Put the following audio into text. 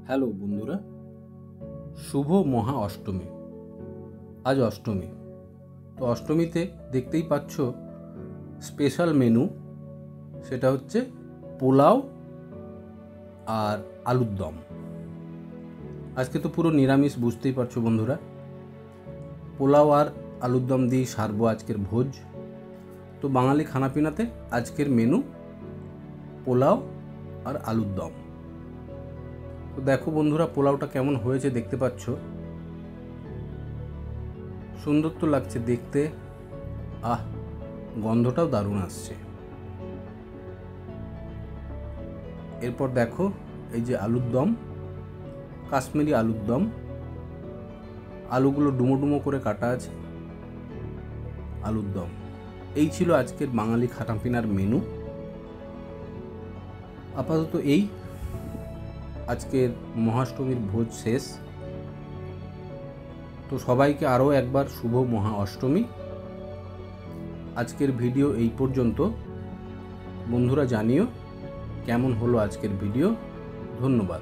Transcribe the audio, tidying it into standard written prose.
Hello বন্ধুরা, শুভ মহা অষ্টমী। আজ অষ্টমী। তো অষ্টমীতে দেখতেই পাচ্ছ স্পেশাল মেনু, সেটা হচ্ছে পোলাও আর আলুর দম। আজকে তো পুরো নিরামিষ, বুঝতেই পারছো বন্ধুরা। পোলাও আর আলুর দম দিয়েই সারবো আজকের ভোজ। তো বাঙালি খানাপিনাতে আজকের মেনু পোলাও আর আলুর দম। তো দেখো বন্ধুরা, পোলাওটা কেমন হয়েছে দেখতে পাচ্ছ। সুন্দর তো লাগছে দেখতে, গন্ধটাও দারুণ আসছে। এরপর দেখো এই যে আলুর দম, কাশ্মীরি আলুর দম। আলুগুলো ডুমো ডুমো করে কাটা আছে। আলুর দম, এই ছিল আজকের বাঙালি খানাপিনার মেনু। আপাতত এই আজকের মহাষ্টমীর ভোজ শেষ। তো সবাইকে আরও একবার শুভ মহা অষ্টমী। আজকের ভিডিও এই পর্যন্ত। বন্ধুরা জানিও কেমন হলো আজকের ভিডিও। ধন্যবাদ।